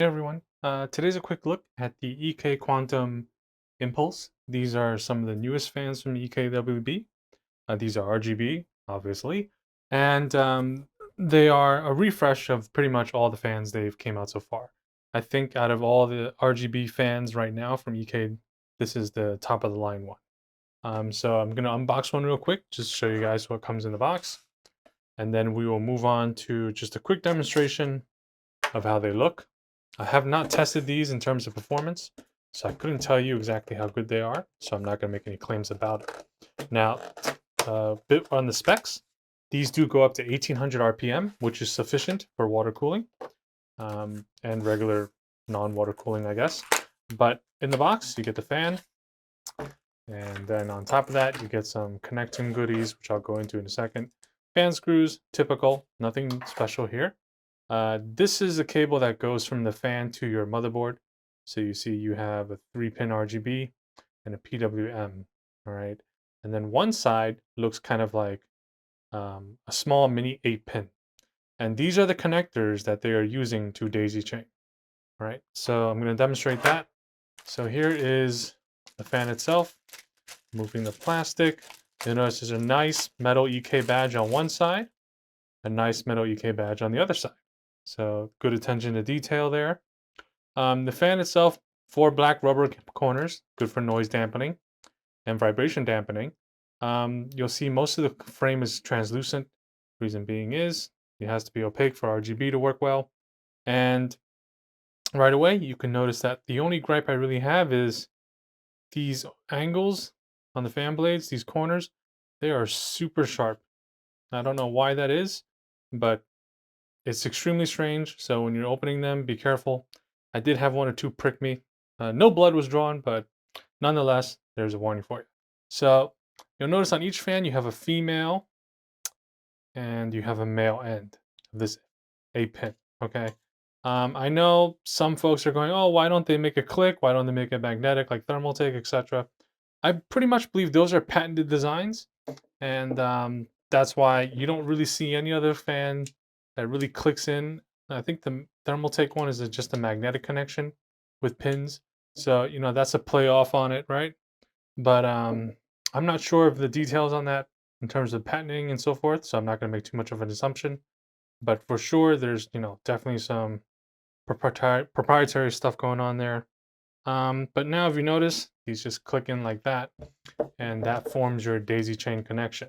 Hey everyone, today's a quick look at the EK Quantum Impulse. These are some of the newest fans from EKWB. These are RGB, obviously, and they are a refresh of pretty much all the fans they've came out so far. I think out of all the RGB fans right now from EK, this is the top of the line one. So I'm gonna unbox one real quick, just to show you guys what comes in the box, and then we will move on to just a quick demonstration of how they look. I have not tested these in terms of performance, so I couldn't tell you exactly how good they are, so I'm not going to make any claims about it. Now, a bit on the specs, these do go up to 1800 RPM, which is sufficient for water cooling and regular non-water cooling, I guess. But in the box, you get the fan, and then on top of that, you get some connecting goodies, which I'll go into in a second. Fan screws, typical, nothing special here. This is a cable that goes from the fan to your motherboard. So you see you have a 3-pin RGB and a PWM, all right? And then one side looks kind of like a small mini 8-pin. And these are the connectors that they are using to daisy chain, all right? So I'm going to demonstrate that. So here is the fan itself. Moving the plastic. You'll notice there's a nice metal EK badge on one side, a nice metal EK badge on the other side. So good attention to detail there. The fan itself, 4 black rubber corners, good for noise dampening and vibration dampening. You'll see most of the frame is translucent. Reason being is it has to be opaque for RGB to work well. And right away, you can notice that the only gripe I really have is these angles on the fan blades, these corners, they are super sharp. I don't know why that is, but it's extremely strange. So when you're opening them, be careful. I did have one or two prick me. No blood was drawn, but nonetheless, there's a warning for you. So you'll notice on each fan, you have a female and you have a male end of this 8-pin, okay? I know some folks are going, oh, why don't they make a click? Why don't they make it magnetic like Thermaltake, etc.? I pretty much believe those are patented designs, and that's why you don't really see any other fan that really clicks in. I think the Thermaltake one is just a magnetic connection with pins, so that's a play off on it, right? But I'm not sure of the details on that in terms of patenting and so forth, so I'm not going to make too much of an assumption. But for sure, there's definitely some proprietary stuff going on there. But now, if you notice, he's just clicking like that, and that forms your daisy chain connection,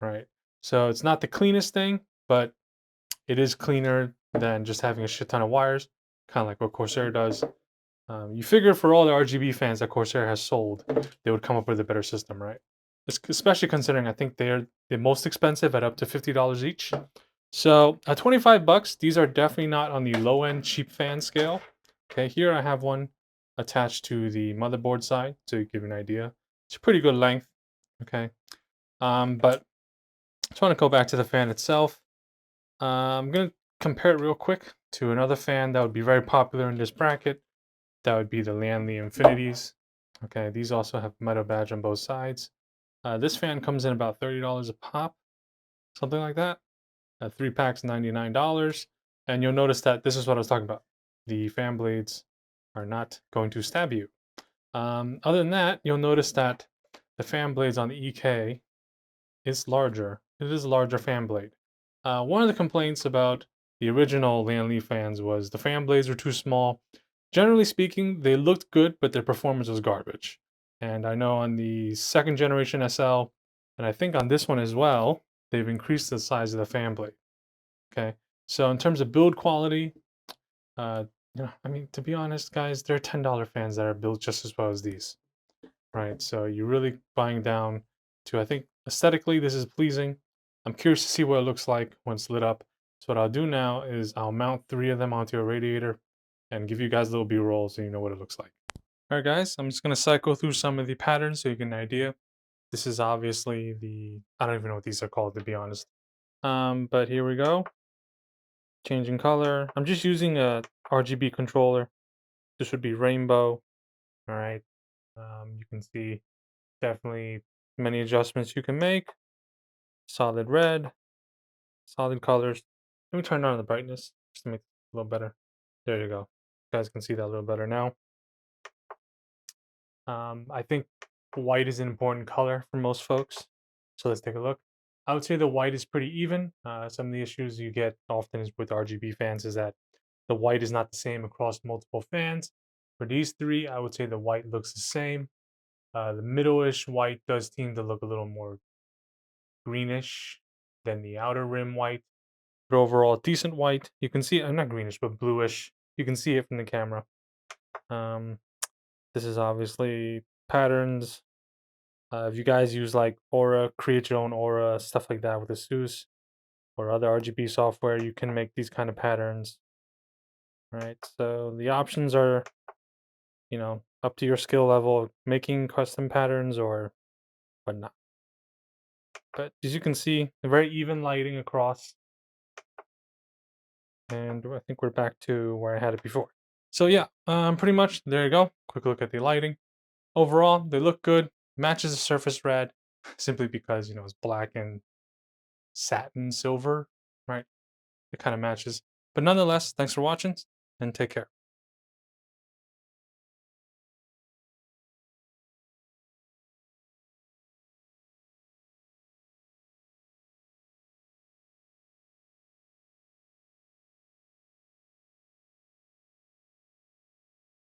right? So it's not the cleanest thing, but it is cleaner than just having a shit ton of wires, kind of like what Corsair does. You figure for all the RGB fans that Corsair has sold, they would come up with a better system, right? Especially considering I think they're the most expensive at up to $50 each. So at 25 bucks, these are definitely not on the low end cheap fan scale. Okay, here I have one attached to the motherboard side to give you an idea. It's a pretty good length. Okay, but just want to go back to the fan itself. I'm gonna compare it real quick to another fan that would be very popular in this bracket. That would be the Lanley Infinities. Okay, these also have metal badge on both sides. This fan comes in about $30 a pop, something like that. 3 packs, $99. And you'll notice that this is what I was talking about. The fan blades are not going to stab you. Other than that, you'll notice that the fan blades on the EK is larger. It is a larger fan blade. One of the complaints about the original Lanley fans was the fan blades were too small. Generally speaking, they looked good, but their performance was garbage. And I know on the second generation SL, and I think on this one as well, they've increased the size of the fan blade. Okay, so in terms of build quality, uh, I mean, to be honest, guys, there are $10 fans that are built just as well as these, right? So you're really buying down to, I think, aesthetically, this is pleasing. I'm curious to see what it looks like when it's lit up. So what I'll do now is I'll mount 3 of them onto a radiator and give you guys a little B-roll so you know what it looks like. All right, guys, I'm just going to cycle through some of the patterns so you get an idea. This is obviously I don't even know what these are called, to be honest. But here we go. Changing color. I'm just using a RGB controller. This would be rainbow. All right. You can see definitely many adjustments you can make. Solid red, solid colors. Let me turn on the brightness just to make it a little better. There you go. guys can see that a little better now. I think white is an important color for most folks. So let's take a look. I would say the white is pretty even. Some of the issues you get often is with RGB fans is that the white is not the same across multiple fans. For these three, I would say the white looks the same. The middle-ish white does seem to look a little more greenish than the outer rim white. But overall, decent white. You can see, not greenish, but bluish. You can see it from the camera. Um, this is obviously patterns. If you guys use like Aura, create your own Aura, stuff like that with ASUS or other RGB software, you can make these kind of patterns. Right. So the options are, up to your skill level, making custom patterns or whatnot. But as you can see, very even lighting across. And I think we're back to where I had it before. So yeah, pretty much there you go. Quick look at the lighting. Overall, they look good. Matches the surface red, simply because it's black and satin silver, right? It kind of matches. But nonetheless, thanks for watching and take care.